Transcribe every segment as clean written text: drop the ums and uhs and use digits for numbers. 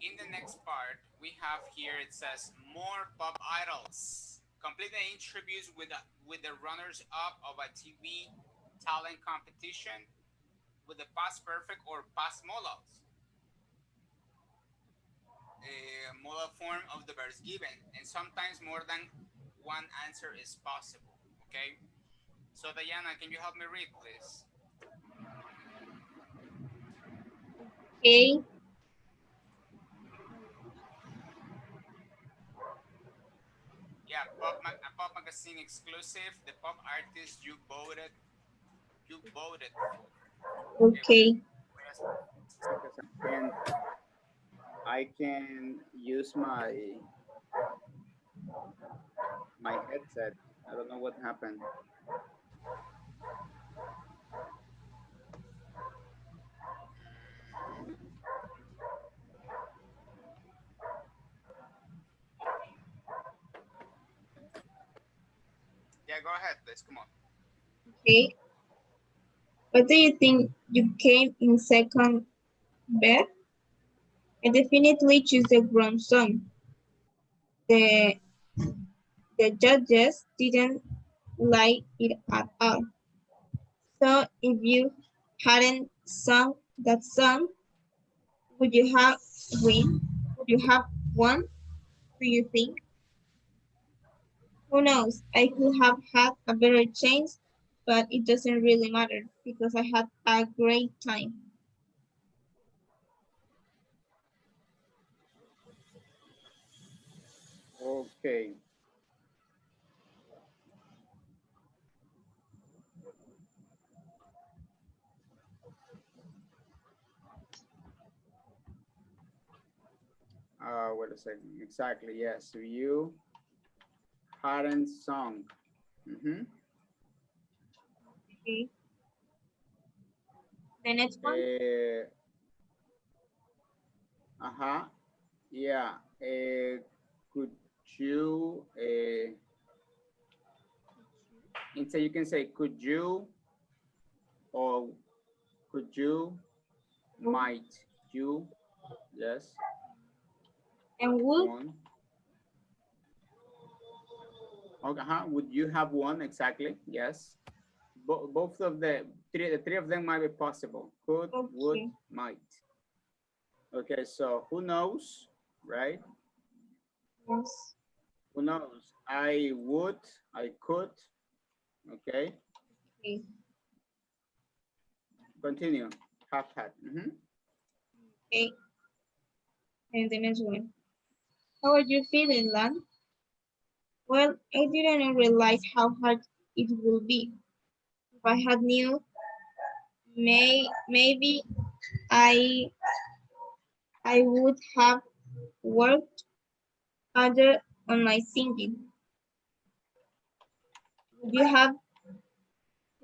in the next part, we have here, it says more pop idols. Complete the interviews with the runners-up of a TV talent competition with the past perfect or past modals. Modal form of the verbs given, and sometimes more than one answer is possible. Okay. So Diana, can you help me read, please? Okay. Yeah, Pop Magazine exclusive. The pop artist you voted for. Okay. Okay. Because I can use my headset. I don't know what happened. Yeah, go ahead, please. Come on. Okay. What do you think you came in second, Beth? I definitely choose the wrong song. The the judges didn't like it at all. So if you hadn't sung that song, would you have win? Would you have won? Do you think? Who knows? I could have had a better chance, but it doesn't really matter because I had a great time. Okay. Wait a second. Exactly. Yes. So you hadn't sung. Mm-hmm. Okay. The next one. Uh, uh-huh. Yeah. Could you instead you can say could you or could you might you yes And would one. Okay, would you have one exactly? Yes. Both of the three of them might be possible. Could, would, okay. might. Okay, so who knows, right? Yes. Who knows? I would, I could. Okay, Okay. continue. Have had. Mm-hmm. Okay. And the next one. How are you feeling, Lan? Well, I didn't realize how hard it would be. If I had knew, maybe I I would have worked harder on my singing. Would you have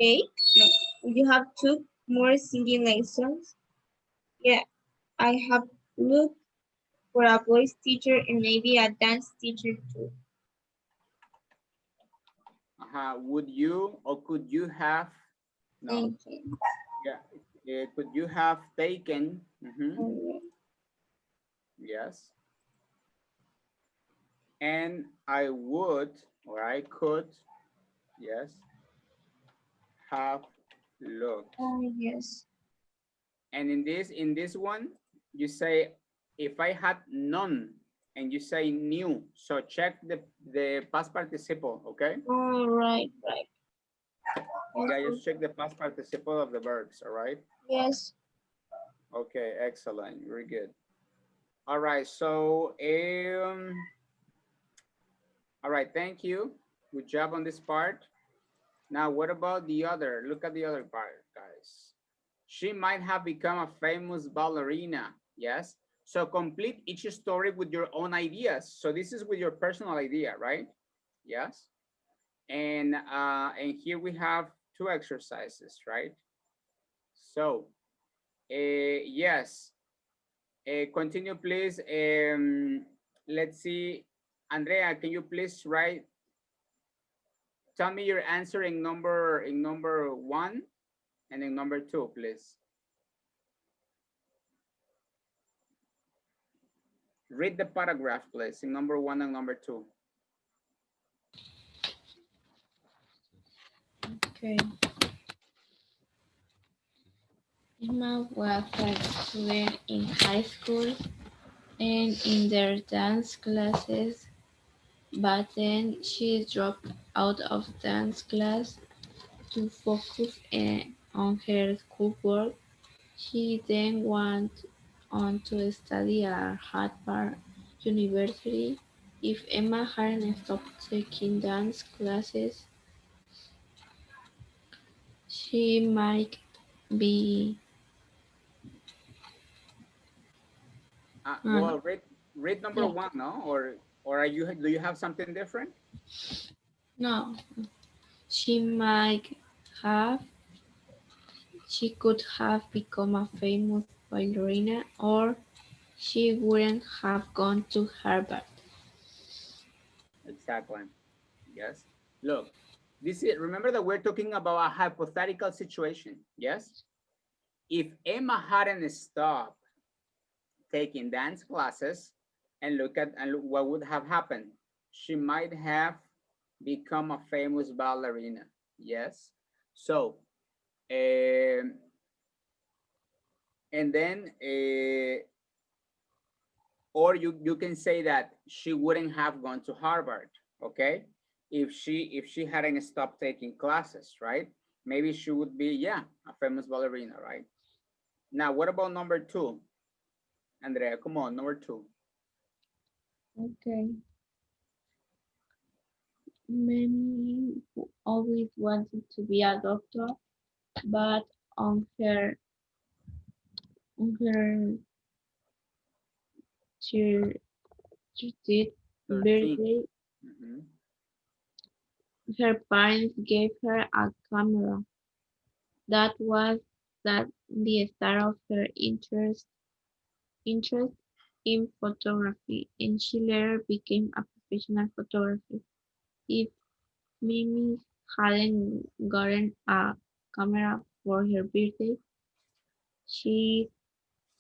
take? No. Would you have took more singing lessons? Yeah, I have looked for a voice teacher and maybe a dance teacher too. Would you or could you have? No. Thank you. Yeah. Could you have taken? Mm-hmm. Yes. And I would or I could. Yes. Have looked. Yes. And in this one, you say if I had none, and you say new. So check the past participle, okay? All right, right. Yeah, just check the past participle of the verbs, all right? Yes. Okay, excellent, very good. All right, so all right, thank you. Good job on this part. Now, what about the other? Look at the other part, guys. She might have become a famous ballerina. Yes. So complete each story with your own ideas. So this is with your personal idea, right? Yes. And here we have two exercises, right? So yes. Continue, please. Let's see. Andrea, can you please write? Tell me your answer in number one and in number two, please. Read the paragraph, please, in number 1 and number 2. Okay. Emma was a student in high school and in their dance classes, but then she dropped out of dance class to focus on her schoolwork. She then went on to study at Harvard University. If Emma hadn't stopped taking dance classes, she might be Well, read number yeah, 1, no? Or are you, do you have something different? no, she might have she could have become a famous ballerina, or she wouldn't have gone to Harvard. Exactly. Yes. Look, this is, remember that we're talking about a hypothetical situation. Yes. If Emma hadn't stopped taking dance classes, and look what would have happened. She might have become a famous ballerina. Yes. So, um, and then, or you can say that she wouldn't have gone to Harvard. Okay, if she hadn't stopped taking classes, right? Maybe she would be, yeah, a famous ballerina, right? Now, what about number 2, Andrea? Come on, number 2. Okay. Many who always wanted to be a doctor, but on her 30th 13. birthday, Mhm. her parents gave her a camera. That was that the start of her interest in photography, and she later became a professional photographer. If Mimi hadn't gotten a camera for her birthday, she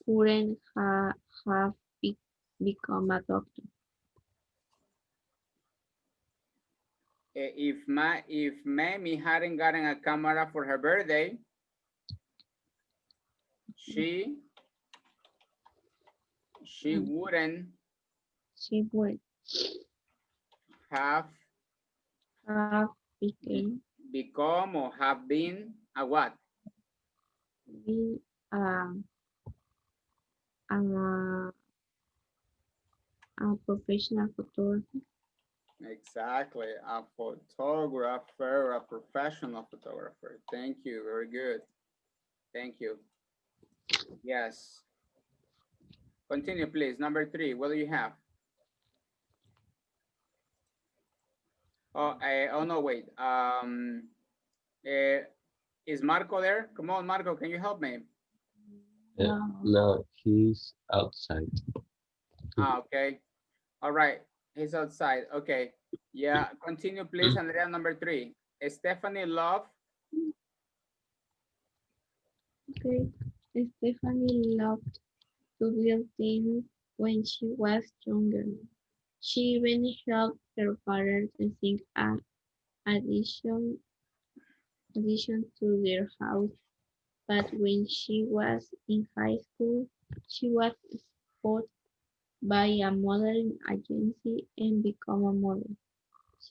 wouldn't have become a doctor. If Mammy hadn't gotten a camera for her birthday, she Mm, wouldn't She would have have be, became become or have been a what? been a, a professional photographer. Exactly, a photographer, a professional photographer. Thank you, very good. Thank you. Yes. Continue, please. Number 3, what do you have? Oh no, wait. Uh, is Marco there? Come on, Marco, can you help me? No, No, he's outside. Okay. All right. He's outside. Okay. Yeah. Continue, please, Andrea. Number 3. Stephanie Love. okay. Stephanie loved to build things when she was younger. She even helped her father to sing an addition, addition to their house. But when she was in high school, she was spotted by a modeling agency and become a model.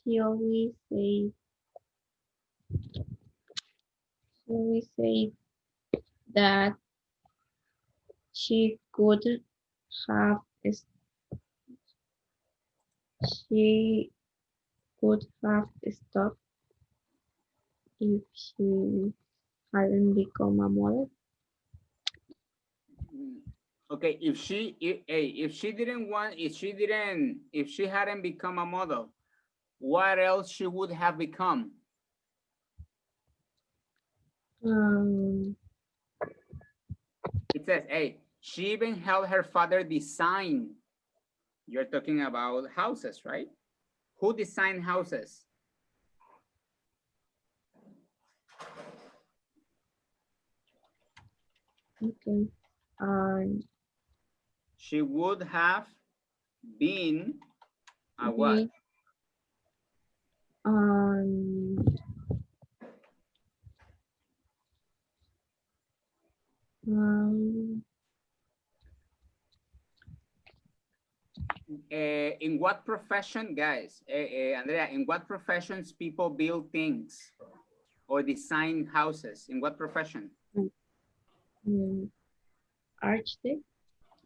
She always said that she could have she could have stopped if she hadn't become a model. Mm, okay. If she hadn't become a model, what else she would have become? Um, It says, hey, she even helped her father design. You're talking about houses, right? Who designed houses? okay. Um, She would have. been a what? Um, um, In what profession, guys? Andrea, in what professions people build things or design houses? In what profession? architect.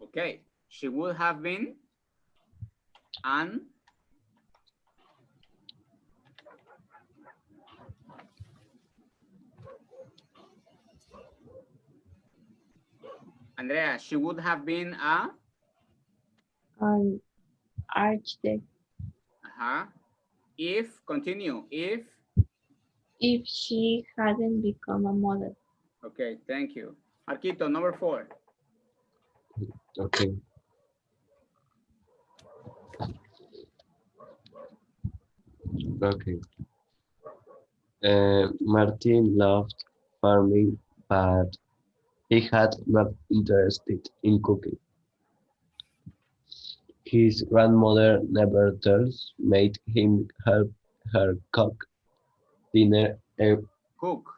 Okay, she would have been an Andrea, she would have been a An architect. If, continue, If she hadn't become a model. okay, thank you. Marquito, number 4. Okay. Okay. Martin loved farming, but he had not interested in cooking. His grandmother nevertheless made him help her dinner, Cook.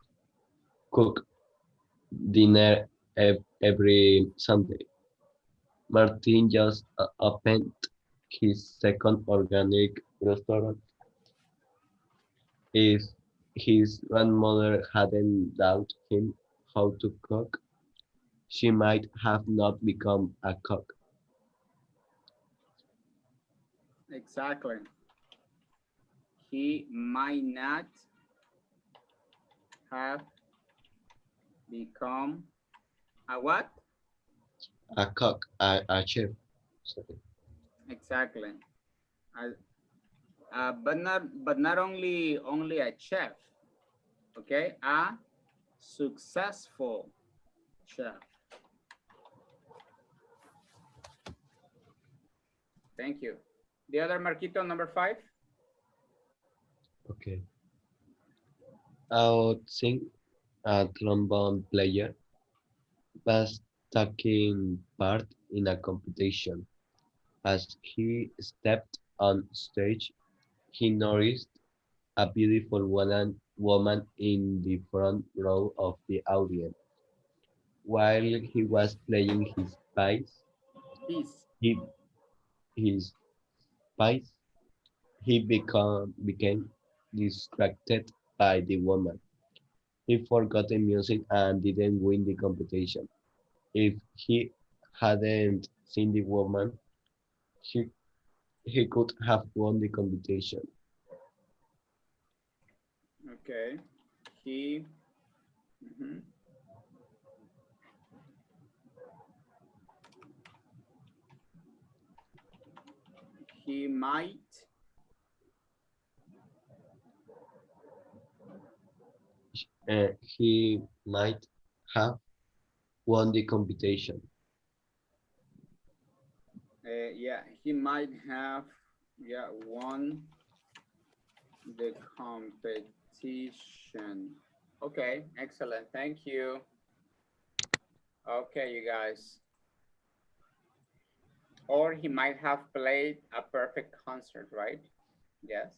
cook dinner every Sunday. Martin just opened his second organic restaurant. If his grandmother hadn't taught him how to cook, she might have not become a cook. Exactly. He might not have become a what? A cook, a chef. Sorry. Exactly. But not only a chef, okay? A successful chef. Thank you. The other Marquito, number 5. Okay. I would sing a trombone player was taking part in a competition. As he stepped on stage, he noticed a beautiful woman in the front row of the audience. While he was playing Peace. he, his piece, he became distracted by the woman. He forgot the music and didn't win the competition. If he hadn't seen the woman, he, he could have won the competition. Okay. He mhm. He might He might have won the competition. yeah, he might have won the competition. Okay, excellent. Thank you. Okay, you guys. Or he might have played a perfect concert, right? Yes.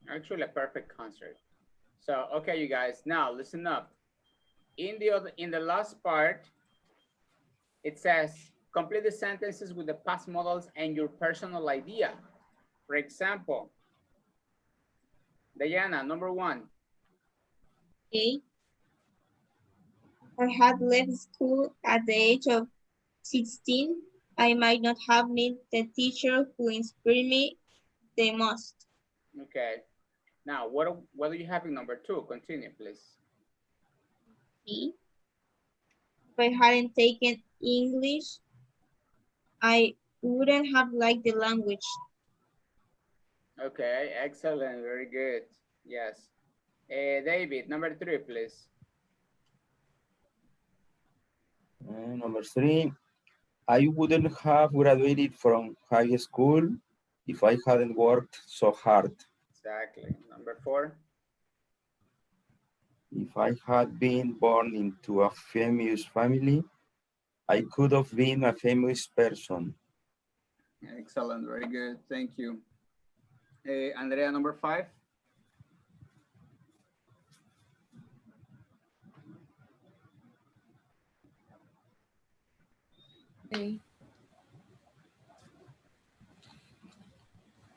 Actually, a perfect concert. So, okay, you guys. Now, listen up. In the last part, it says complete the sentences with the past models and your personal idea. For example, Diana, number 1. Okay. I had left school at the age of 16. I might not have met the teacher who inspired me the most. Okay. Now, what do you have in number 2? Continue, please. Okay. If I hadn't taken English, I wouldn't have liked the language. Okay, excellent. Very good. Yes. David, number 3, please. Number 3, I wouldn't have graduated from high school if I hadn't worked so hard. Exactly. Number 4. If I had been born into a famous family, I could have been a famous person. Excellent, very good, thank you. Andrea, number 5. Okay.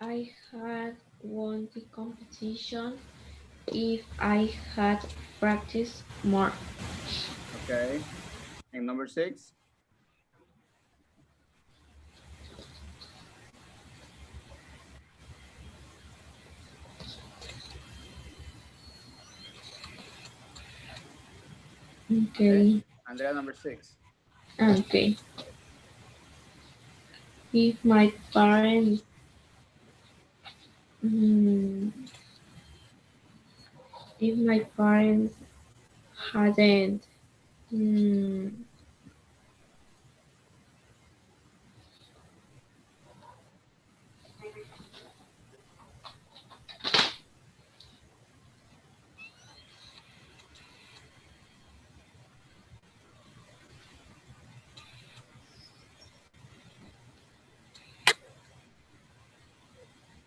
I had won the competition if I had practiced more. Okay, and number 6. Okay. Andrea, number 6. Okay. If my parents mm, if my parents hadn't mm,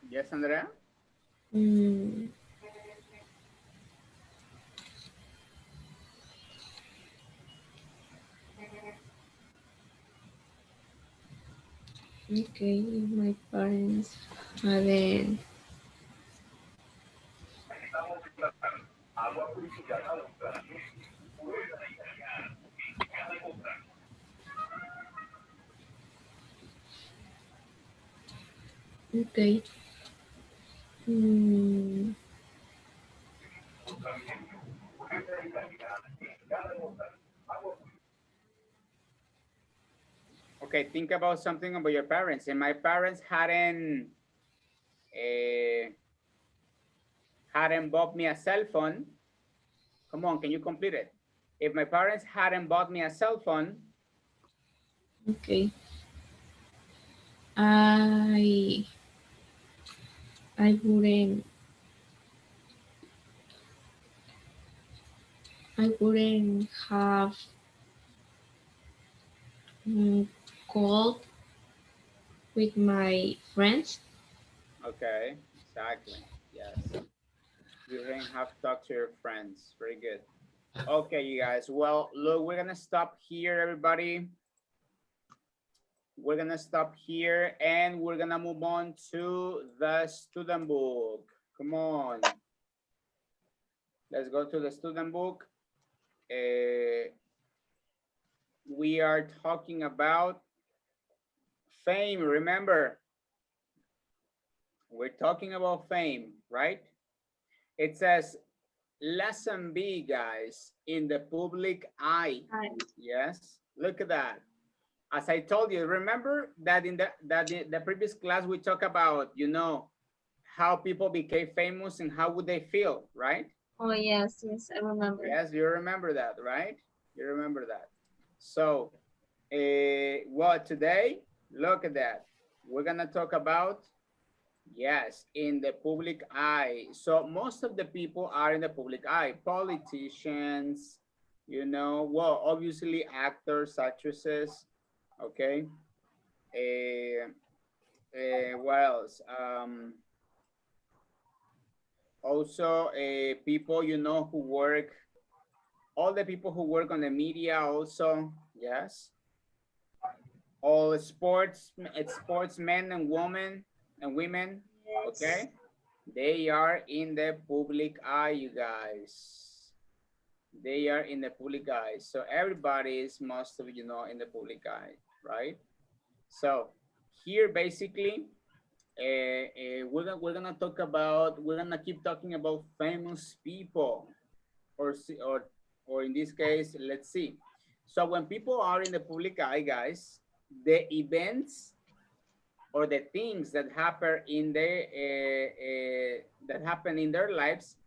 Yes, Andrea. mm, okay, if my parents hadn't okay. Mm, Okay, think about something about your parents. And my parents uh, hadn't bought me a cell phone. Come on, can you complete it? If my parents hadn't bought me a cell phone, okay. I I wouldn't have mm, called with my friends. okay, exactly. Yes, you didn't have to talk to your friends. Very good. Okay, you guys. Well, look, we're gonna stop here, everybody. We're gonna stop here and we're gonna move on to the student book. Come on. Let's go to the student book. We are talking about fame. Remember, we're talking about fame, right? It says lesson B, guys, in the public eye. Yes, look at that. As I told you, remember that in the previous class we talked about, you know, how people became famous and how would they feel, right? Oh yes, yes, I remember. Yes, you remember that, right? You remember that. So, well, today, look at that. We're gonna talk about, yes, in the public eye. So most of the people are in the public eye. Politicians, you know, well, obviously actors, actresses, okay? What else? Also, people, you know, who work, all the people who work on the media also, yes. All sportsmen and women, okay? They are in the public eye, you guys. They are in the public eye. So everybody is most of, you know, in the public eye, right? So here basically, we're gonna keep talking about famous people, or or in this case, let's see. So when people are in the public eye, guys, the events or the things that happen in their lives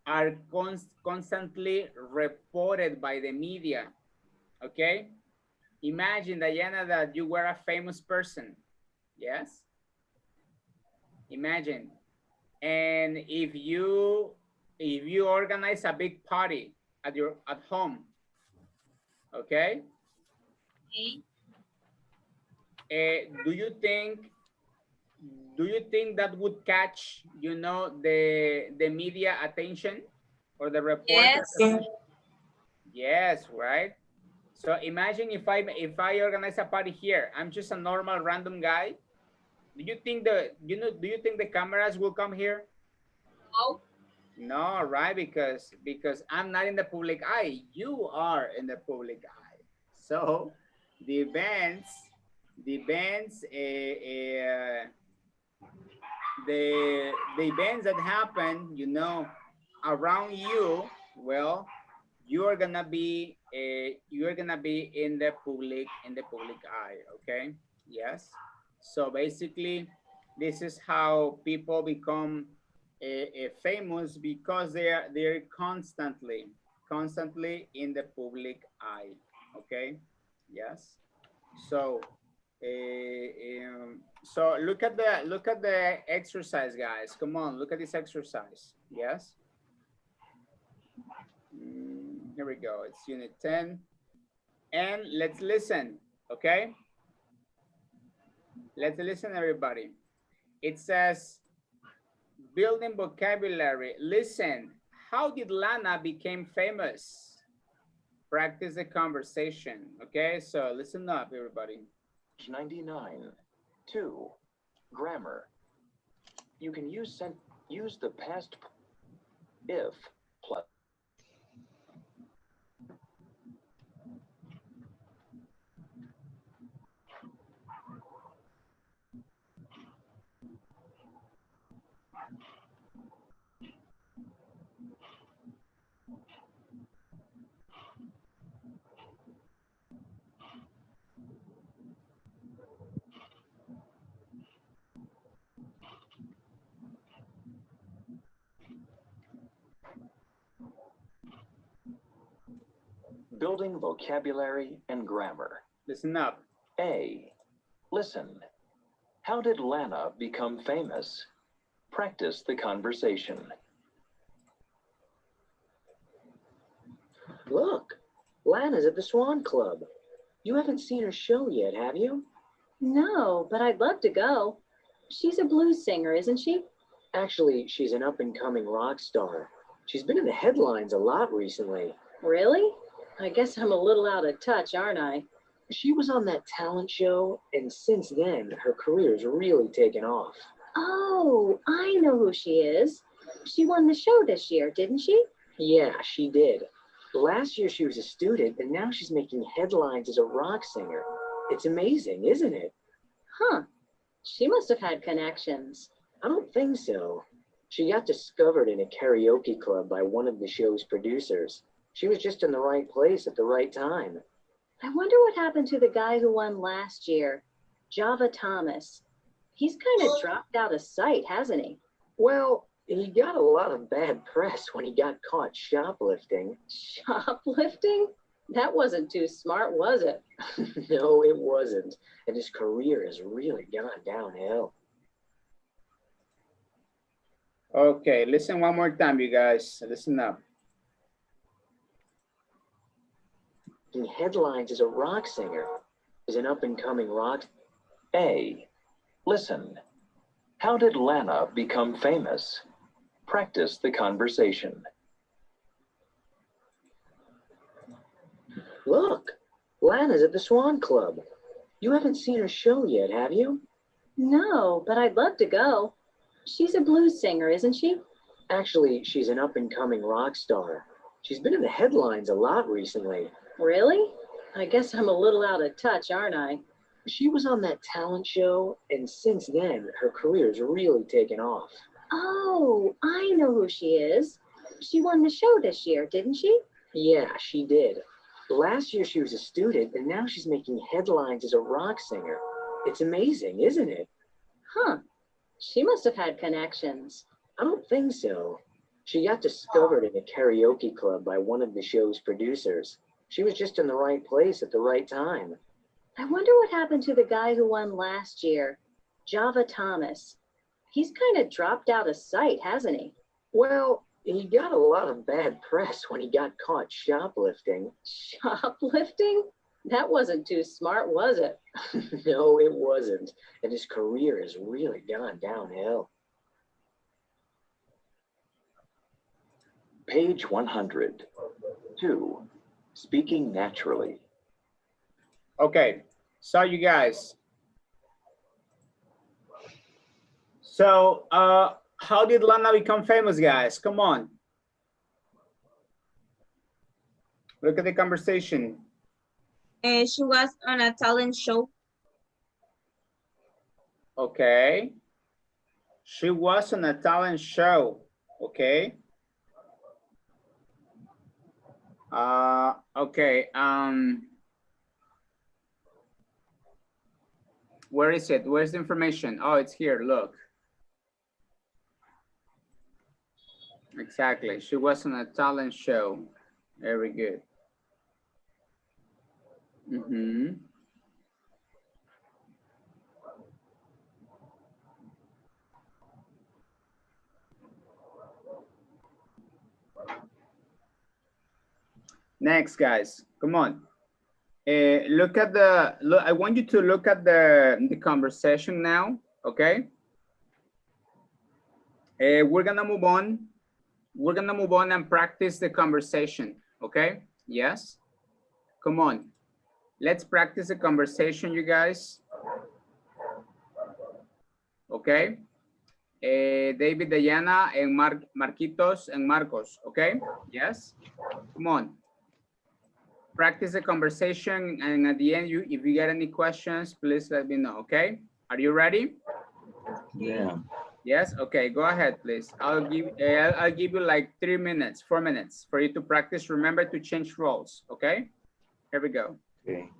are constantly reported by the media. Okay, imagine, Diana, that you were a famous person. Yes, imagine. And if you organize a big party at home, okay, Okay. do you think Do you think that would catch, you know, the media attention or the reporter Yes. attention? Yes, right? So imagine if I organize a party here, I'm just a normal random guy. Do you think do you think the cameras will come here? No. No, right? Because I'm not in the public eye. You are in the public eye. So the events, the events, the events that happen, you know, around you, well, you're gonna be in the public eye. Okay. Yes. So basically, this is how people become famous, because they're constantly in the public eye. Okay. Yes. So so look at the exercise, guys. Come on, look at this exercise. Yes. Here we go. It's unit 10. And let's listen, okay? Let's listen, everybody. It says, building vocabulary. Listen, how did Lana become famous? Practice the conversation, okay? So listen up, everybody. 99. 2. Grammar. You can use the past if plus building vocabulary and grammar. Listen up. A. Listen. How did Lana become famous? Practice the conversation. Look, Lana's at the Swan Club. You haven't seen her show yet, have you? No, but I'd love to go. She's a blues singer, isn't she? Actually, she's an up-and-coming rock star. She's been in the headlines a lot recently. Really? I guess I'm a little out of touch, aren't I? She was on that talent show, and since then, her career's really taken off. Oh, I know who she is. She won the show this year, didn't she? Yeah, she did. Last year she was a student, and now she's making headlines as a rock singer. It's amazing, isn't it? Huh. She must have had connections. I don't think so. She got discovered in a karaoke club by one of the show's producers. She was just in the right place at the right time. I wonder what happened to the guy who won last year, Java Thomas. He's kind of dropped out of sight, hasn't he? Well, he got a lot of bad press when he got caught shoplifting. Shoplifting? That wasn't too smart, was it? No, it wasn't. And his career has really gone downhill. Okay, listen one more time, you guys. Listen up. In headlines as a rock singer, is an up-and-coming rock. A. Listen. How did Lana become famous? Practice the conversation. Look, Lana's at the Swan Club. You haven't seen her show yet, have you? No, but I'd love to go. She's a blues singer, isn't she? Actually, she's an up-and-coming rock star. She's been in the headlines a lot recently. Really? I guess I'm a little out of touch, aren't I? She was on that talent show, and since then, her career's really taken off. Oh, I know who she is. She won the show this year, didn't she? Yeah, she did. Last year she was a student, and now she's making headlines as a rock singer. It's amazing, isn't it? Huh. She must have had connections. I don't think so. She got discovered in a karaoke club by one of the show's producers. She was just in the right place at the right time. I wonder what happened to the guy who won last year, Java Thomas. He's kind of dropped out of sight, hasn't he? Well, he got a lot of bad press when he got caught shoplifting. Shoplifting? That wasn't too smart, was it? No, it wasn't. And his career has really gone downhill. Page 100. 2. Speaking naturally. Okay, so you guys. So, how did Lana become famous, guys? Come on. Look at the conversation. She was on a talent show. Okay. She was on a talent show. Okay. Okay. Where is it? Where's the information? Oh, it's here. Look. Exactly. She was on a talent show. Very good. Mm-hmm. Next, guys. Come on. Look at the. Look. I want you to look at the conversation now. Okay. We're gonna move on. We're gonna move on and practice the conversation. Okay. Yes. Come on. Let's practice the conversation, you guys. Okay. David, Diana, and Marquitos, and Marcos. Okay. Yes. Come on. Practice the conversation, and at the end, if you get any questions, please let me know. Okay. Are you ready? Yeah. Yes. Okay. Go ahead, please. I'll give you like 3 minutes, 4 minutes for you to practice. Remember to change roles. Okay. Here we go. Okay.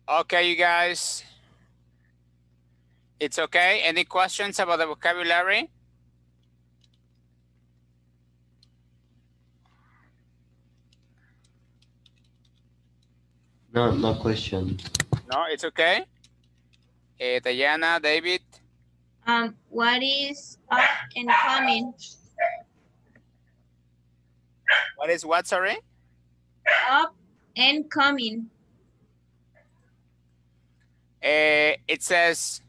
Okay, you guys. It's okay. Any questions about the vocabulary? No, no question. No, it's okay. Diana, David. What is up and coming? What is what, sorry? Up and coming. It says,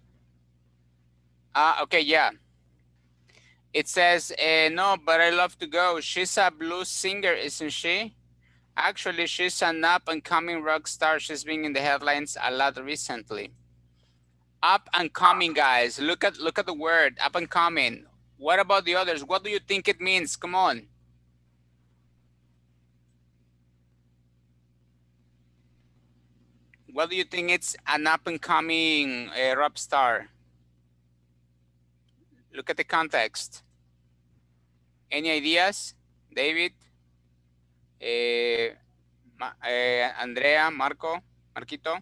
okay, yeah. It says, no, but I love to go. She's a blues singer, isn't she? Actually, she's an up-and-coming rock star. She's been in the headlines a lot recently. Up and coming, guys. Look at the word, up and coming. What about the others? What do you think it means? Come on. What do you think it's an up-and-coming rock star? Look at the context. Any ideas? David? Andrea, Marco, Marquito.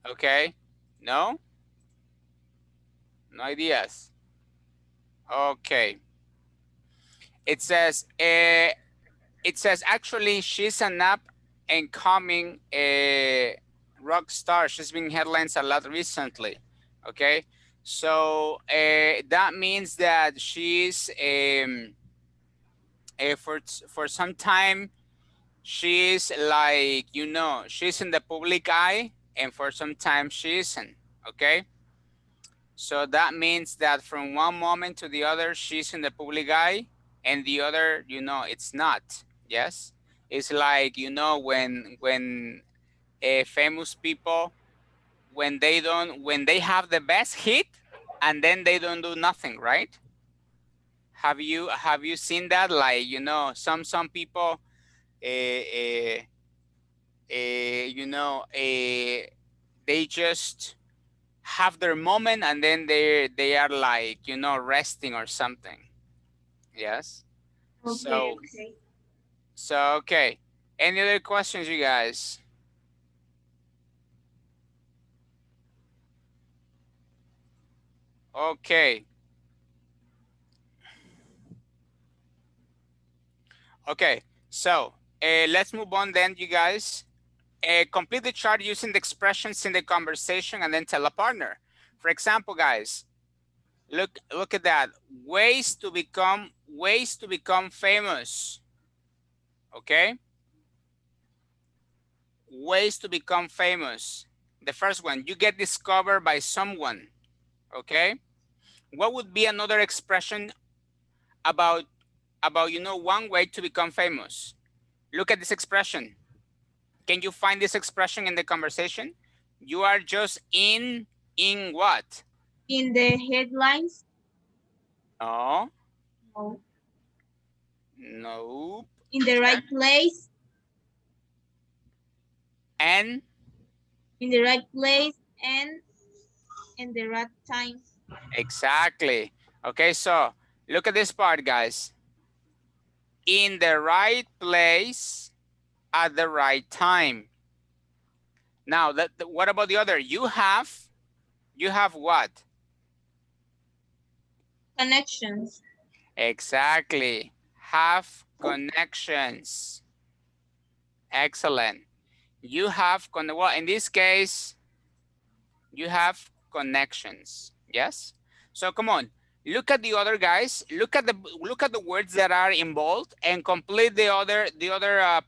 Okay. No? No ideas. Okay. It says actually she's an up and coming rock star. She's been in headlines a lot recently. Okay. So that means that she's for some time she's like, you know, she's in the public eye, and for some time she isn't. Okay. So that means that from one moment to the other, she's in the public eye, and the other, you know, it's not. Yes. It's like, you know, when famous people, when they have the best hit and then they don't do nothing, right? Have you seen that? Like, you know, some people uh, you know, they just have their moment and then they are like, you know, resting or something. Yes. Okay, So okay. okay. Any other questions, you guys? Okay. Okay. So let's move on then, you guys. Complete the chart using the expressions in the conversation and then tell a partner. For example, guys, look at that. Ways to become famous. Okay. Ways to become famous. The first one, you get discovered by someone. Okay. What would be another expression about you know, one way to become famous? Look at this expression. Can you find this expression in the conversation? You are just in what? In the headlines? No. No. Nope. In the right place? And In the right place and in the right time. exactly. Okay, so look at this part, guys. In the right place at the right time. Now, what about the other? You have what? Connections. Exactly. Have connections. Excellent. You have, well, in this case, you have connections. Yes. So come on, look at the other guys. Look at the words that are involved and complete the other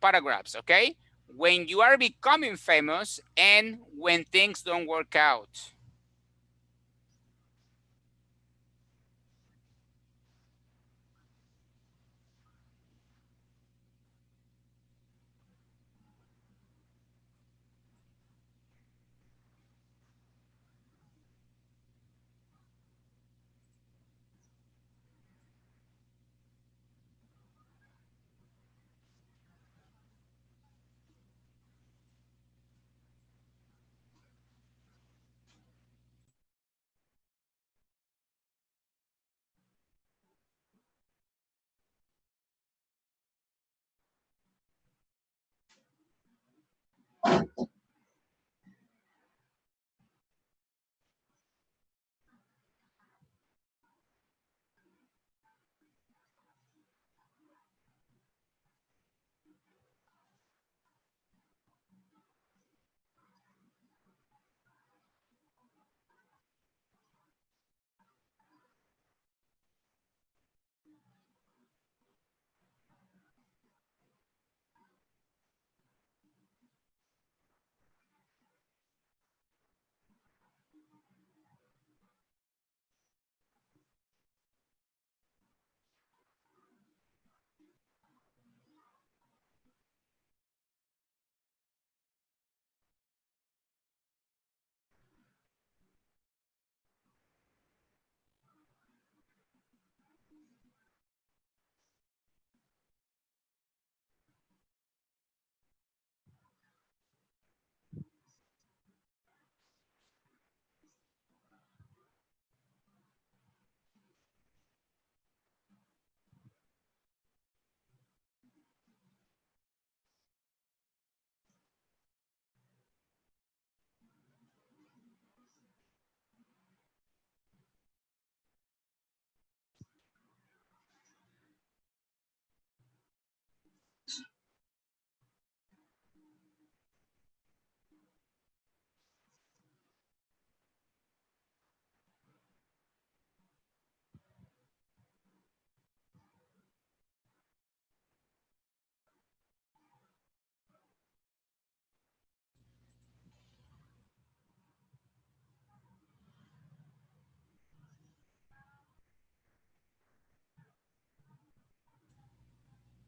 paragraphs. Okay. When you are becoming famous and when things don't work out.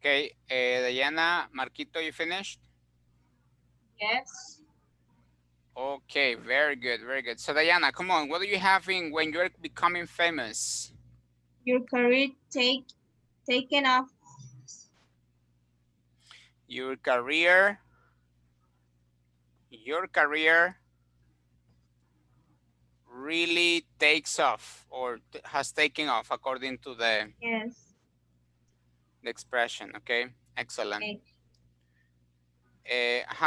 Okay, Diana, Marquito, you finished? Yes. Okay, very good, very good. So Diana, come on, what are you having when you're becoming famous? Your career taken off. Your career really takes off or has taken off according to the Yes. expression. Okay, excellent. Okay.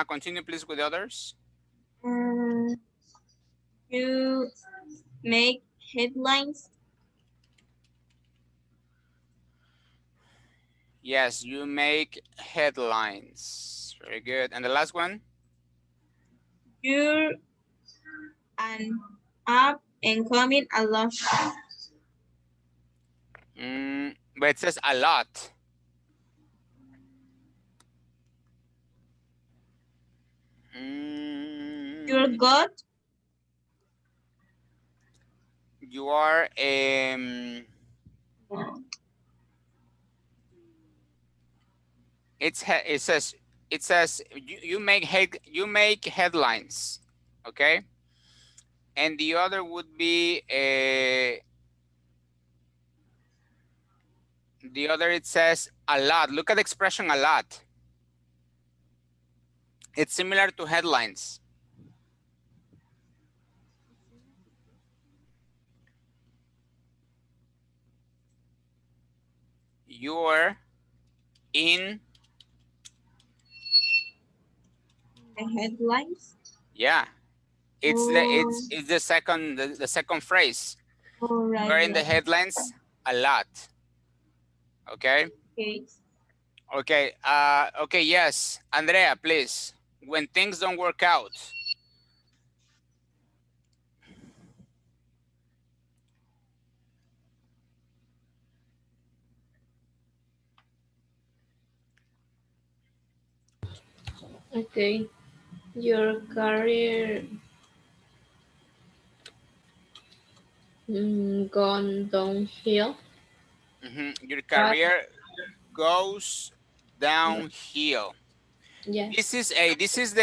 Continue please with others. You make headlines. Yes, you make headlines. Very good. And the last one? You're an up and coming a lot. But it says a lot. You're good. You are it says you make headlines, okay? And the other would be the other, it says a lot. Look at the expression a lot. It's similar to headlines. You're in The headlines. yeah. It's the second phrase. All right. You're in the headlines a lot. Okay. Okay. Okay. Okay. Yes, Andrea, please. When things don't work out. Okay. Your career gone downhill. Your career goes downhill. Yes. This is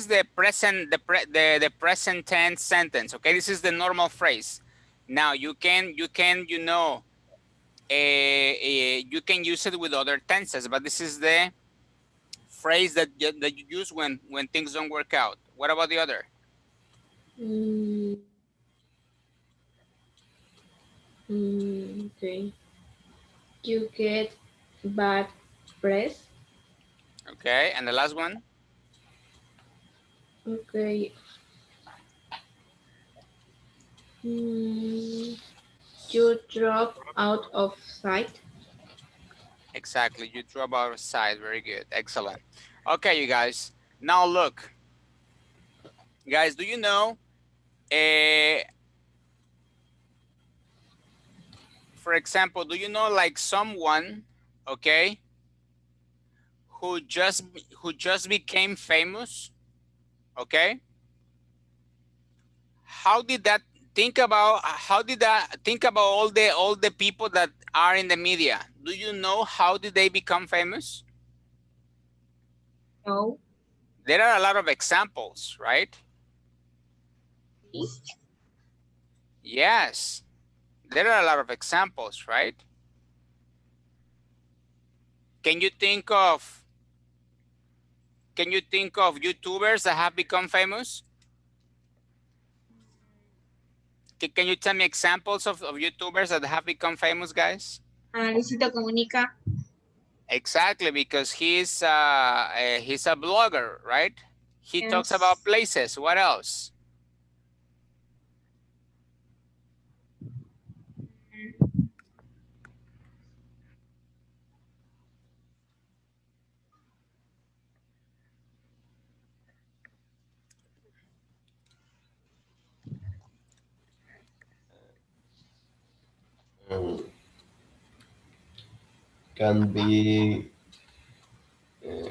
the present the present tense sentence. Okay, this is the normal phrase. Now you can you can use it with other tenses, but this is the phrase that you use when things don't work out. What about the other? Okay. You get bad press. Okay, and the last one? Okay. You drop out of sight. Exactly, you drop out of sight. Very good, excellent. Okay, you guys. Now look, guys. Do you know? For example, do you know like someone, okay, who just became famous? Okay. How did that think about all the people that are in the media? Do you know how did they become famous? No. There are a lot of examples, right? Yes, there are a lot of examples, right? Can you think of YouTubers that have become famous? Can you tell me examples of YouTubers that have become famous, guys? Luisito Comunica. Exactly, because he's a blogger, right? He talks about places. What else? Can be uh,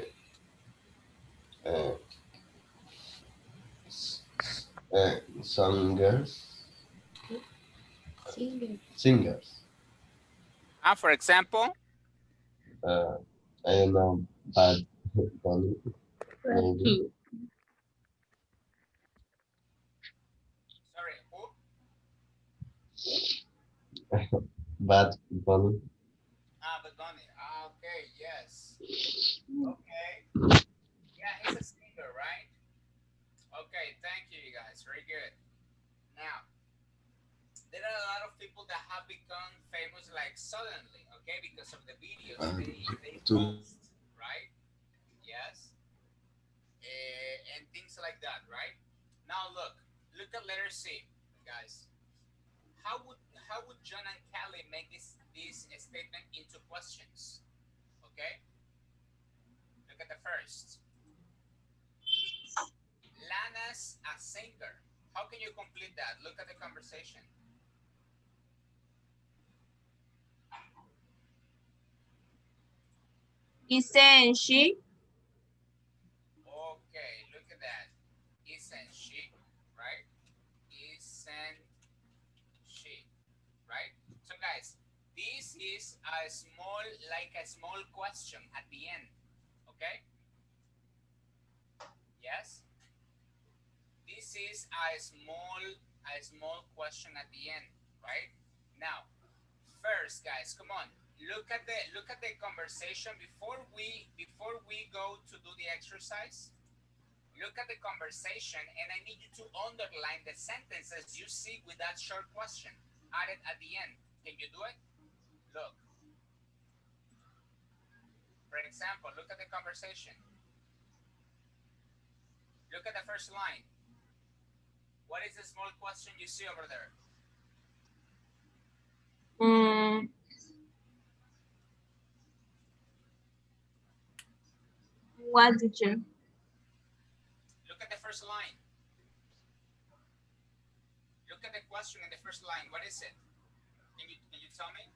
uh, singers. Singers. For example? I don't know, but Bunny, maybe. Two. Sorry, who? Bad Bunny. Ah, the Bunny. Ah, okay, yes. Okay. Yeah, he's a singer, right? Okay, thank you, you guys. Very good. Now, there are a lot of people that have become famous like suddenly, okay, because of the videos they Two. post, right? Yes, and things like that, right? Now look at letter C, guys. How would John and Kelly make this statement into questions? Okay, look at the first. Lana's a singer. How can you complete that? Look at the conversation. Isn't she? Okay, look at that. Isn't she? Right? Isn't she? Right? So guys, this is a small, like a small question at the end. Okay? Yes? This is a small question at the end, right? Now, first, guys, come on. Look at the conversation before we go to do the exercise. Look at the conversation, and I need you to underline the sentences you see with that short question added at the end. Can you do it? Look, for example, look at the conversation. Look at the first line. What is the small question you see over there? Mm, what did you? Look at the first line. Look at the question in the first line. What is it? Can you tell me?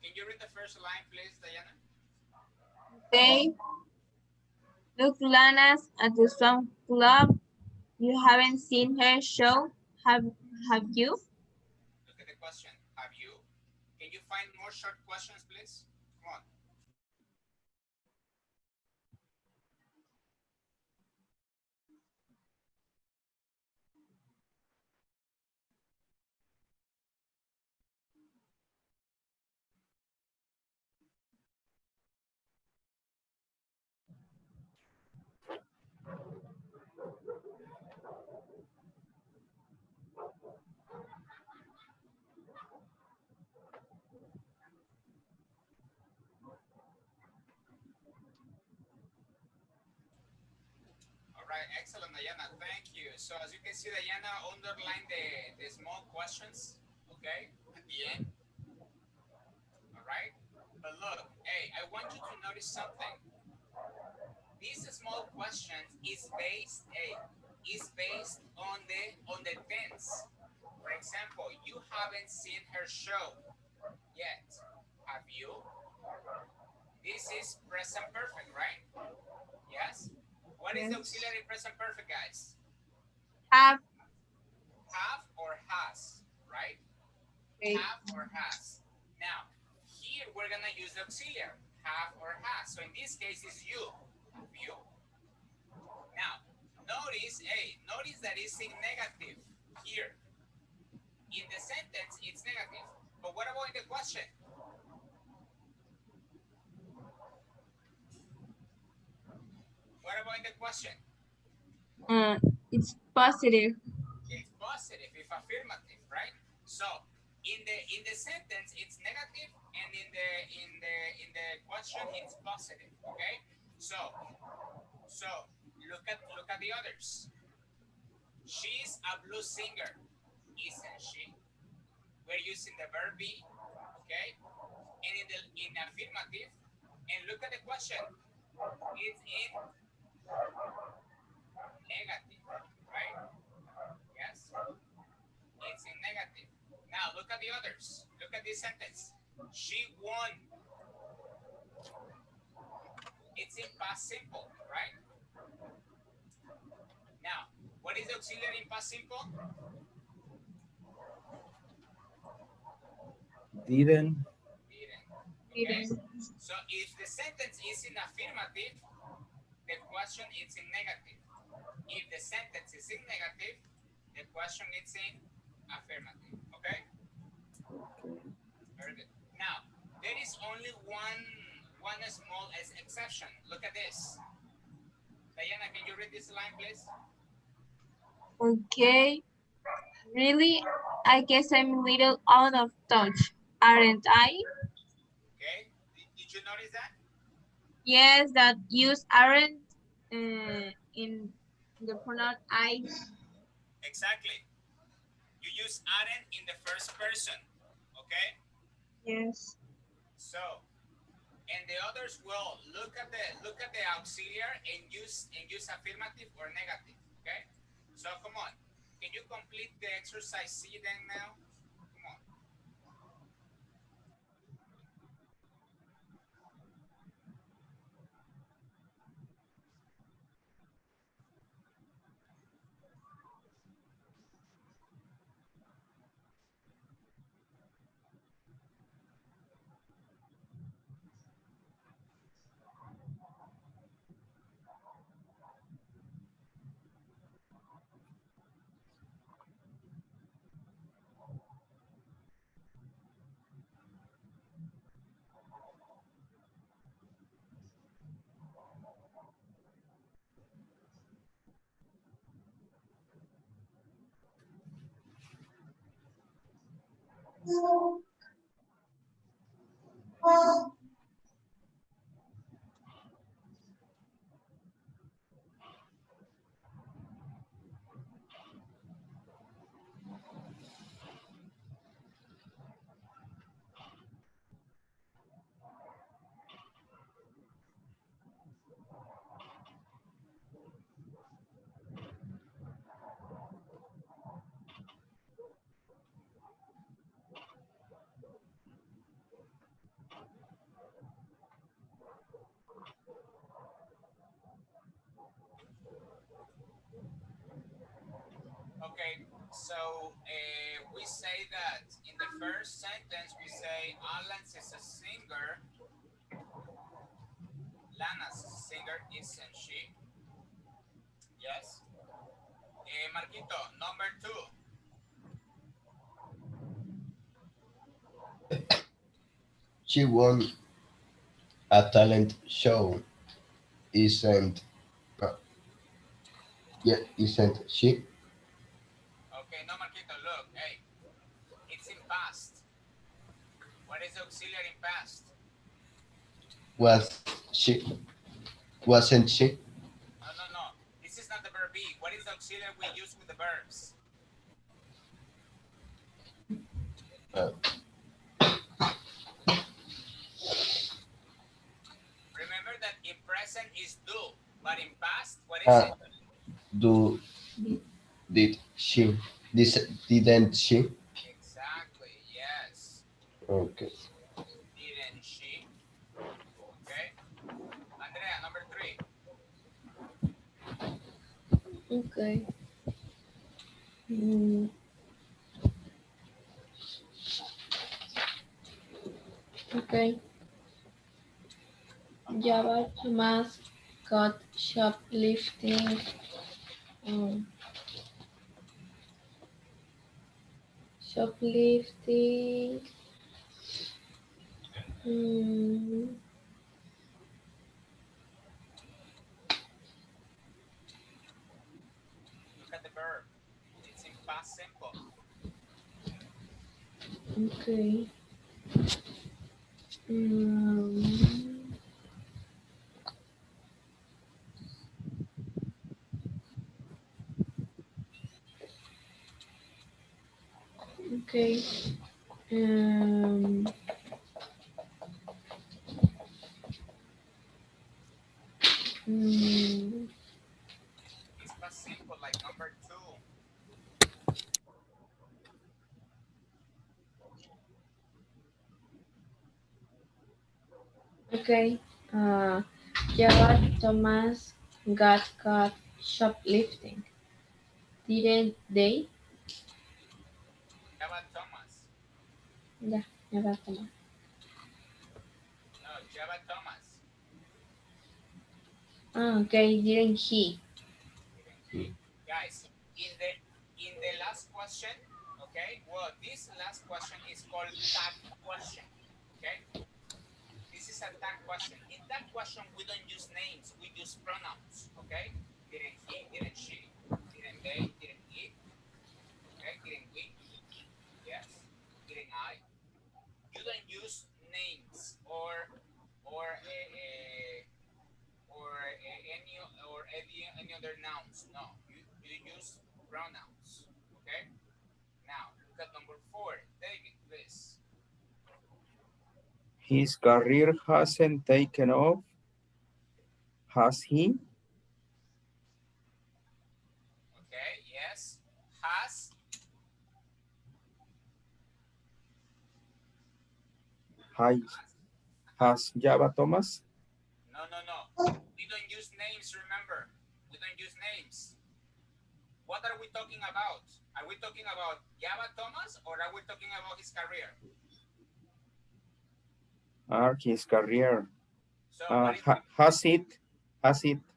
Can you read the first line, please, Diana? Okay. Look, Lana's at the swim club. You haven't seen her show, have have you? Look at the question. Have you? Can you find more short questions, please? Come on. All right, excellent, Diana. Thank you. So as you can see, Diana underlined the small questions, okay, at the end. All right. But look, hey, I want you to notice something. This small question is based on the tense. For example, you haven't seen her show yet. Have you? This is present perfect, right? Yes. What is the Yes. auxiliary present perfect, guys? Have. Have or has, right? Okay. Have or has. Now, here we're gonna use the auxiliary, have or has. So in this case, it's you. Have you? Now, notice that it's in negative here. In the sentence, it's negative. But what about in the question? What about in the question? It's positive. It's positive, if affirmative, right? So in the sentence it's negative, and in the question it's positive. Okay. So look at the others. She's a blues singer, isn't she? We're using the verb be, okay? And in affirmative, and look at the question. It's in negative, right? Yes, it's in negative. Now look at the others. Look at this sentence. She won. It's in past simple, right? Now What is the auxiliary in past simple? Didn't. Didn't. Okay. Didn't. So if the sentence is in affirmative, the question is in negative. If the sentence is in negative, the question is in affirmative. Okay? Very good. Now, there is only one small exception. Look at this. Diana, can you read this line, please? Okay. Really? I guess I'm a little out of touch, aren't I? Okay. Did you notice that? Yes, that use aren't in the pronoun I. Exactly. You use aren't in the first person. Okay? Yes. So, and the others will look at the auxiliary and use affirmative or negative. Okay? So come on. Can you complete the exercise C then now? Come on. Okay, so we say that in the first sentence we say Alan is a singer, Lana's a singer, isn't she? Yes. Marquito, number 2. She won a talent show, isn't yeah, isn't she? Okay, no, Marquito, look, hey, it's in past. What is auxiliary in past? Was she? Wasn't she? No, no, no. This is not the verb be. What is the auxiliary we use with the verbs? Uh, Remember that in present is do, but in past, what is uh, it? do did she? This didn't she? Exactly, yes. Okay. Didn't she? Okay. Andrea, number 3. Okay. Mm, okay. Java Thomas got shoplifting. Um, shoplifting. Mm, Look at the verb. It's in past simple. okay. Mm, okay. Um, mm, It's past simple, like number 2. okay. Java Thomas got caught shoplifting. Didn't they? How about Thomas? Yeah, never come. No, Java Thomas. Ah, okay, didn't he? Didn't he? Guys, in the last question, okay? Well, this last question is called tag question. Okay? This is a tag question. In that question, we don't use names, we use pronouns. Okay? Didn't he, didn't she, didn't they, didn't it, okay, didn't we? Yes, didn't I? You don't use names or any other nouns. No, you use pronouns. Okay. Now look at number 4. David, please. His career hasn't taken off, has he? Okay. Yes. Has. Has Java Thomas? No. We don't use names. Remember, we don't use names. What are we talking about? Are we talking about Java Thomas or are we talking about his career? His career. So Has it? Exactly.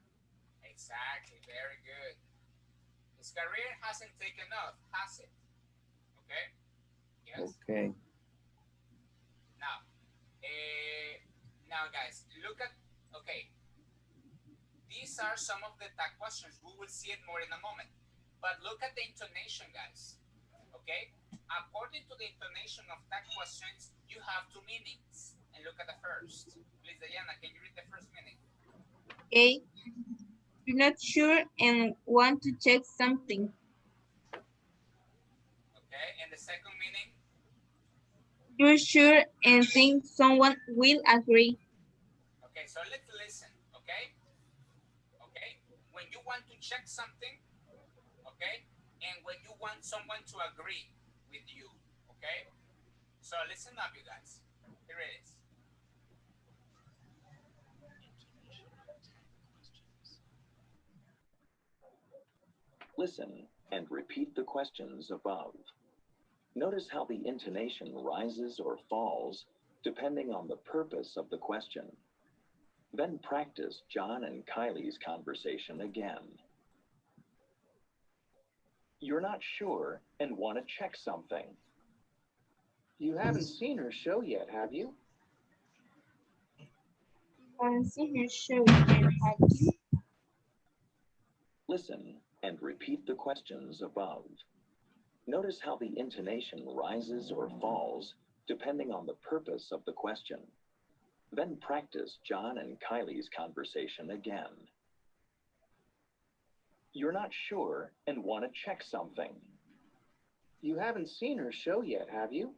Very good. His career hasn't taken off, has it? Okay. Yes. Okay. Now, guys, look at. Okay. These are some of the tag questions. We will see it more in a moment. But look at the intonation, guys. Okay? According to the intonation of tag questions, you have 2 meanings. And look at the first. Please, Diana, can you read the first meaning? Okay. You're not sure and want to check something. Okay, and the second meaning? You're sure and think someone will agree. Okay, so let's listen, okay? Okay, when you want to check something, okay? And when you want someone to agree with you, okay? So listen up, you guys. Here it is. Listen and repeat the questions above. Notice how the intonation rises or falls depending on the purpose of the question. Then practice John and Kylie's conversation again. You're not sure and want to check something. You haven't seen her show yet, have you? I haven't seen her show yet, have you? Listen and repeat the questions above. Notice how the intonation rises or falls depending on the purpose of the question. Then practice John and Kylie's conversation again. You're not sure and want to check something. You haven't seen her show yet, have you?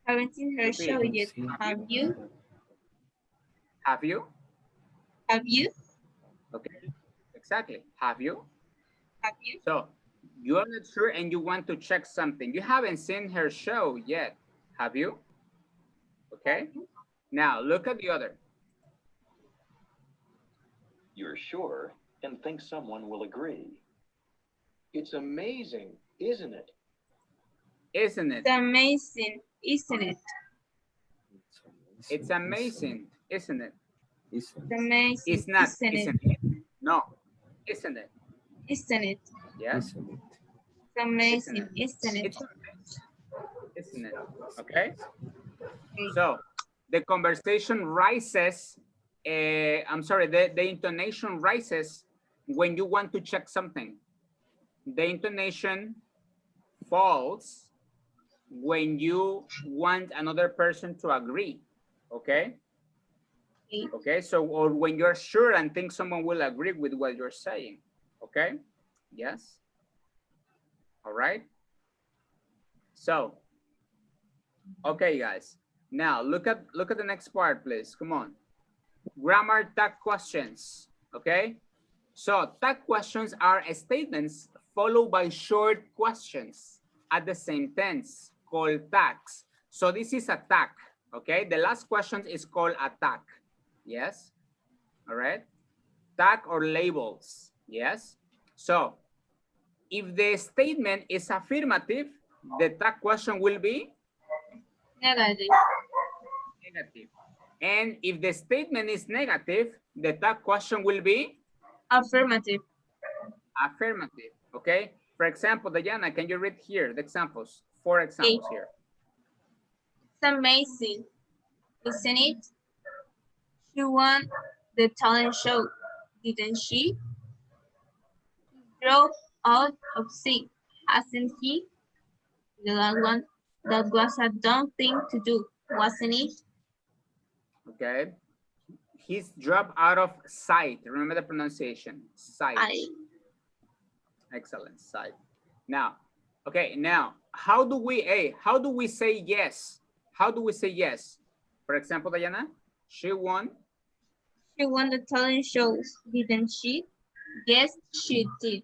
Haven't seen her show yet, have you? Have you? Have you? Okay, exactly. Have you? Have you? So you are not sure and you want to check something. You haven't seen her show yet, have you? Okay. Now look at the other. You're sure and think someone will agree. It's amazing, isn't it? Isn't it? It's amazing, isn't it? It's amazing, isn't it? It's amazing, It's not, isn't it? isn't it? No, isn't it? Isn't it? Yes. It's amazing, isn't it? It's isn't it? Okay. So the conversation rises. I'm sorry. The intonation rises when you want to check something. The intonation falls when you want another person to agree. Okay. Okay. So, or when you're sure and think someone will agree with what you're saying. Okay. Yes. All right. So, okay, guys. Now look at the next part, please. Come on. Grammar tag questions. Okay. So tag questions are statements followed by short questions at the same tense called tags. So this is a tag. Okay. The last question is called a tag. Yes. All right. Tag or labels. Yes. So If the statement is affirmative, the tag question will be Negative. negative. And if the statement is negative, the tag question will be Affirmative. affirmative. Okay. For example, Diana, can you read here the examples? 4 examples here. It's amazing, isn't it? She won the talent show, didn't she? Drove out of sick, hasn't he? The last one, that was a dumb thing to do, wasn't it? Okay. He's dropped out of sight. Remember the pronunciation, sight. Excellent, sight. Now, okay, now, how do we say yes? How do we say yes? For example, Diana, she won. She won the talent shows, didn't she? Yes, she did.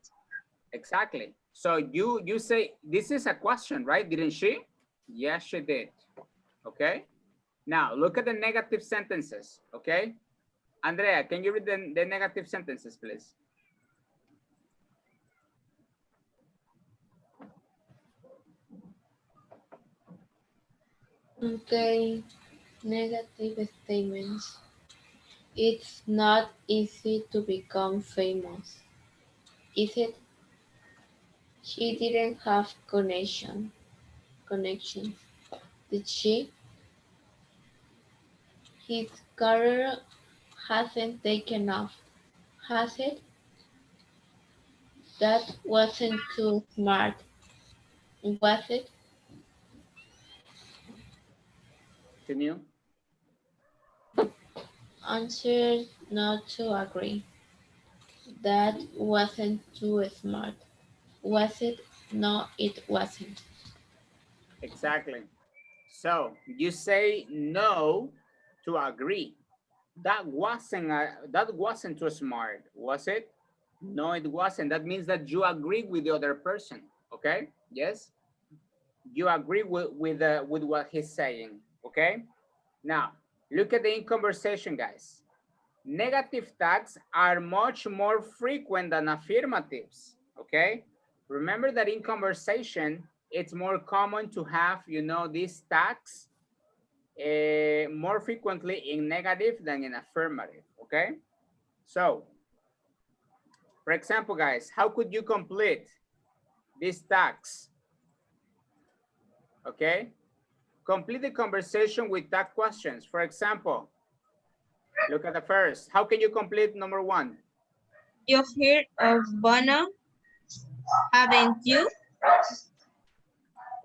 Exactly. So you say, this is a question, right? Didn't she? Yes, she did. Okay. Now, look at the negative sentences, okay? Andrea, can you read the negative sentences, please? Okay, negative statements. It's not easy to become famous, is it? She didn't have connections, did she? His career hasn't taken off, has it? That wasn't too smart, was it? Continue. Answer not to agree. That wasn't too smart, was it? No, it wasn't. Exactly. So you say no to agree. That wasn't too smart, was it? No, it wasn't. That means that you agree with the other person. Okay. Yes. You agree with what he's saying. Okay. Now look at the in conversation, guys. Negative tags are much more frequent than affirmatives. Okay. Remember that in conversation, it's more common to have, these tags more frequently in negative than in affirmative, okay? So, for example, guys, how could you complete these tags? Okay? Complete the conversation with tag questions. For example, look at the first. How can you complete number 1? You've heard of Bono, haven't you?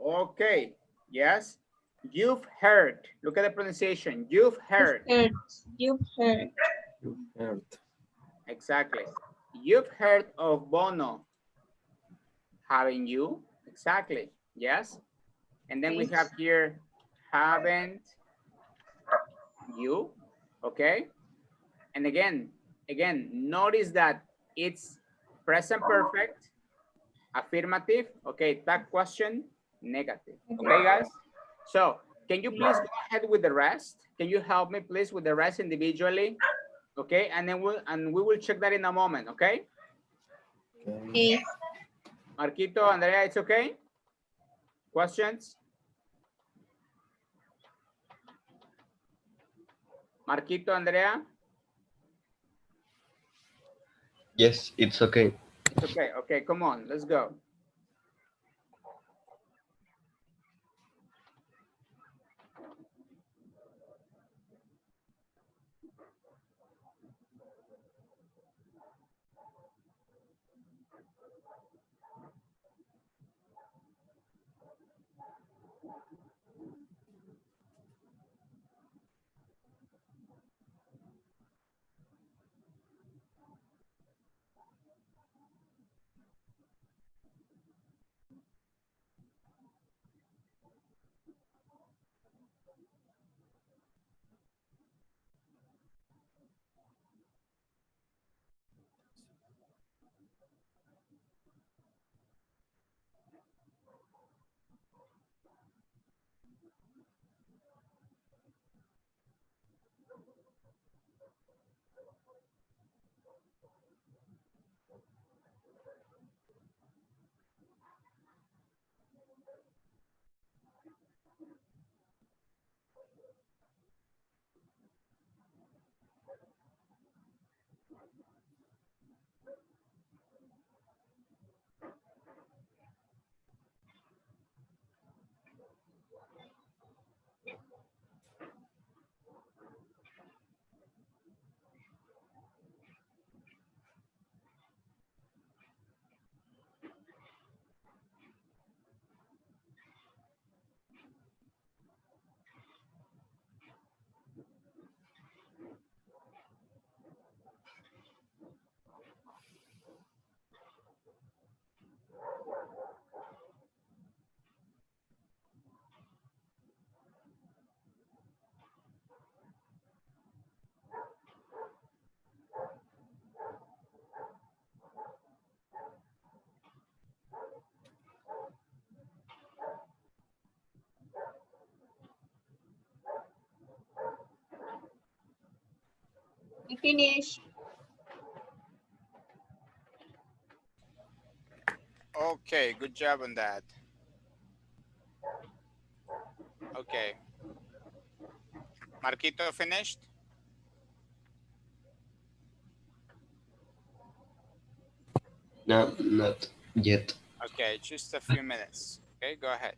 Okay, yes. You've heard. Look at the pronunciation. You've heard. You've heard. You heard. Exactly. You've heard of Bono, haven't you? Exactly. Yes. And then we have here, haven't you? Okay. And again, notice that it's present perfect, affirmative, okay, tag question, negative. Okay, guys? So can you please go ahead with the rest? Can you help me please with the rest individually? Okay, and then we will check that in a moment, okay? Okay. Marquito, Andrea, it's okay? Questions? Marquito, Andrea? Yes, it's okay. It's okay. Okay, come on, let's go. finished. Okay, good job on that. Okay. Marquito finished? No, not yet. Okay, just a few minutes. Okay, go ahead.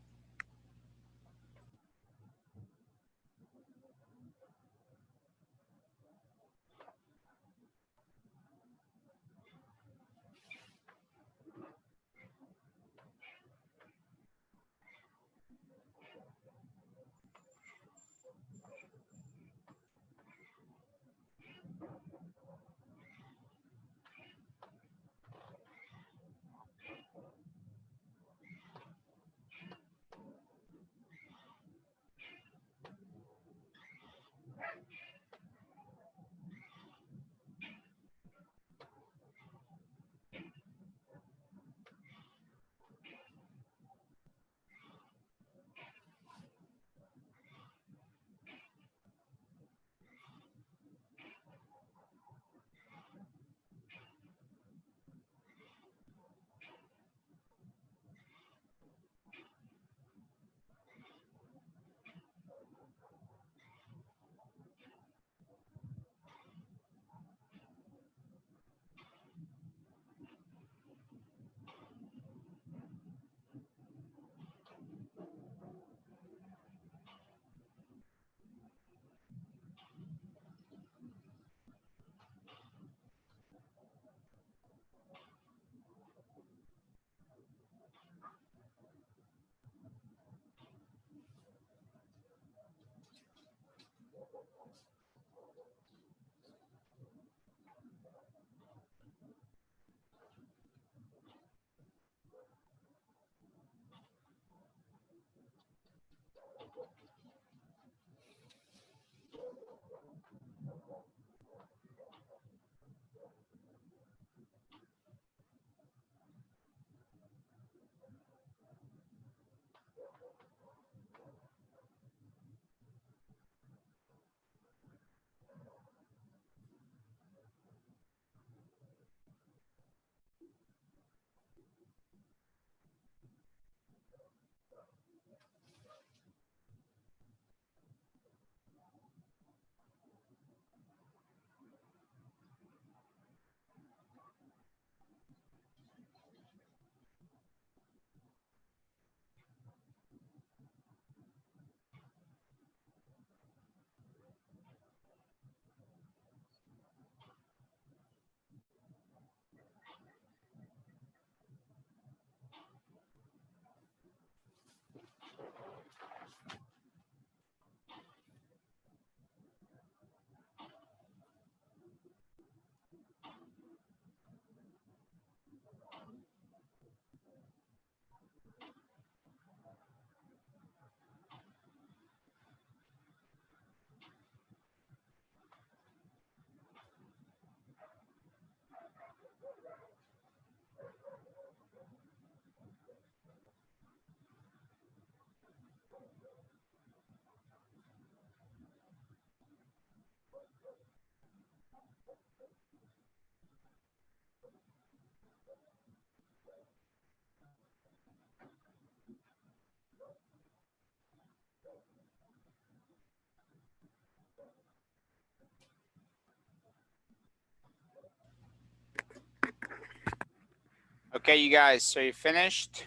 Okay, you guys, so you finished?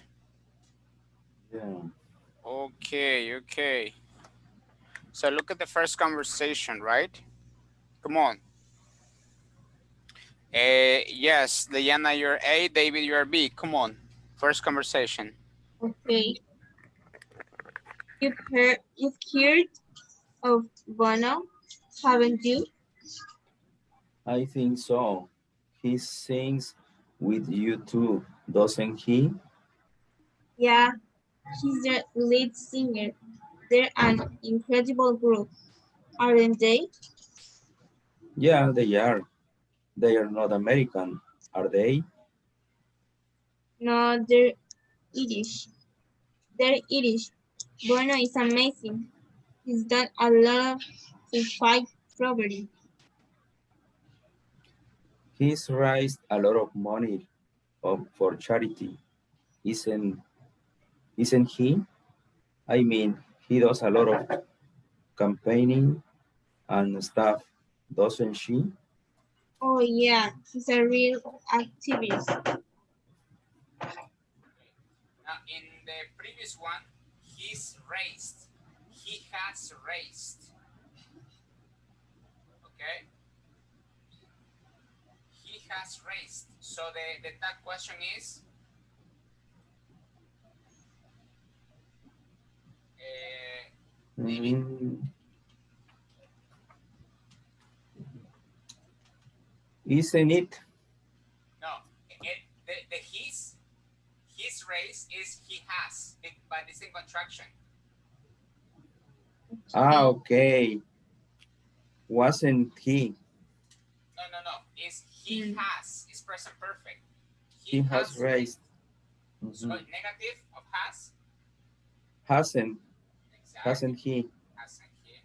Yeah. Okay, okay. So look at the first conversation, right? Come on. Yes, Diana, you're A, David, you're B. Come on. First conversation. Okay. You've heard of Bono, haven't you? I think so. He sings with you too, doesn't he? Yeah, he's the lead singer. They're an incredible group, aren't they? Yeah, they are. They are not American, are they? No, they're Irish. They're Irish. Bono is amazing. He's done a lot to fight poverty. He's raised a lot of money for charity, isn't he? I mean, he does a lot of campaigning and stuff, doesn't she? Oh yeah, he's a real activist. Now, in the previous one, he's raised. He has raised. Okay? He has raised. So the tag question is, David? Isn't it? No. The his raised is he has, but it's in contraction. Ah, okay. Wasn't he? No. Is he has. It's present perfect. He has raised. So negative of has? Hasn't. Exactly. Hasn't he? Hasn't he?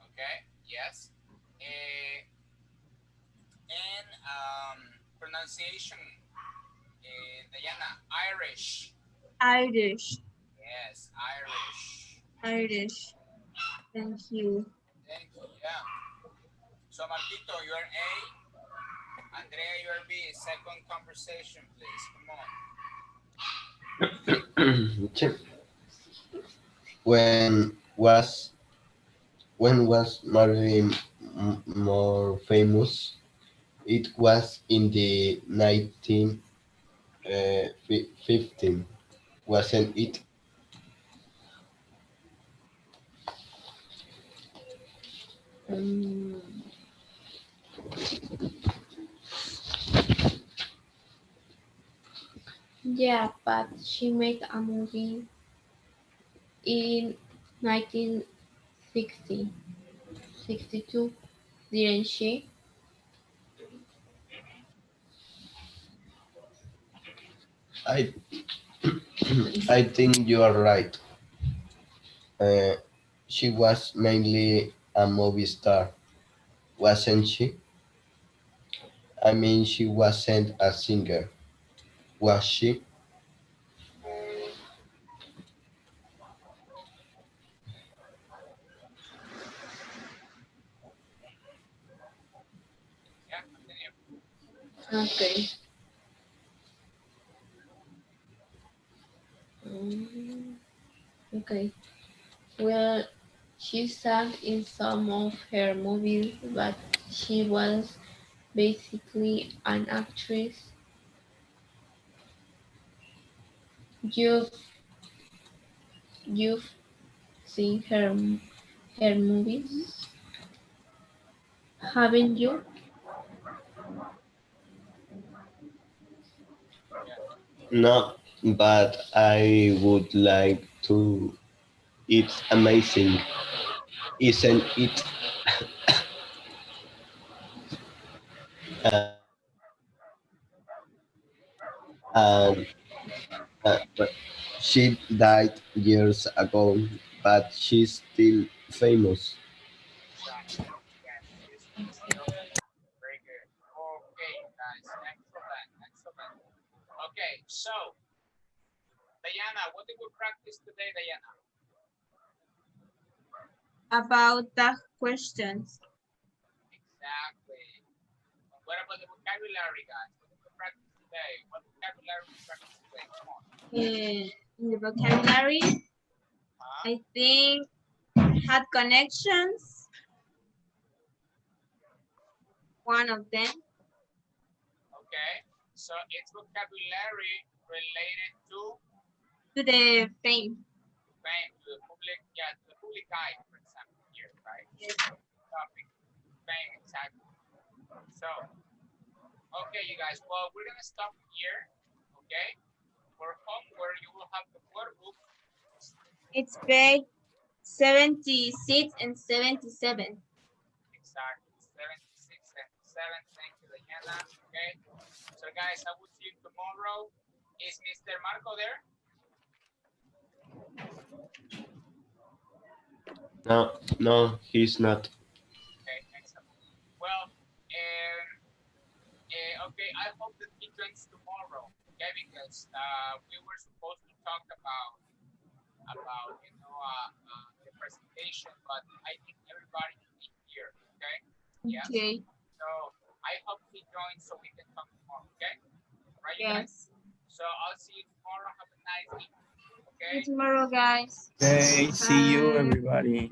Okay. Yes. And pronunciation. Diana, Irish. Irish. Yes, Irish. Irish. Thank you. Thank you. Yeah. So Marquito, you're A. Andrea, you're B. Second conversation, please. Come on. When was Marilyn more famous? It was in the 1915, wasn't it? Yeah, but she made a movie in 1960, 62, didn't she? I I think you are right. Uh, she was mainly a movie star, wasn't she? I mean, she wasn't a singer, was she? Yeah, continue. Okay. Mm, okay. Well, she sang in some of her movies, but she was basically an actress. You've you've seen her movies, haven't you? Yeah. No, but I would like to. It's amazing, isn't it? And but she died years ago, but she's still famous. Exactly. Yes, she's still very good. Okay, guys. Excellent. Excellent. Okay, so Diana, what did we practice today, Diana? About the questions. Exactly. What about the vocabulary, guys? What did we practice today? What vocabulary we practice today? Come on. In the vocabulary, I think had connections. One of them. Okay. So it's vocabulary related to The fame. fame, to the public, yeah, to the public eye, for example, here, right? Yes. Topic, fame, exactly. So, okay, you guys, well, we're gonna stop here, okay? For homework, you will have the workbook. It's page 76 and 77. Exactly, 76 and 7. Thank you, Diana. Okay. So, guys, I will see you tomorrow. Is Mr. Marco there? No, he's not. Okay, excellent. Well, because we were supposed to talk about the presentation, but I think everybody should be here. Okay. Yes. Okay. So I hope he joins so we can talk tomorrow. Okay. Right, you guys. Yes. So I'll see you tomorrow. Have a nice evening. See Okay. you tomorrow, guys. Okay, see you Bye. everybody.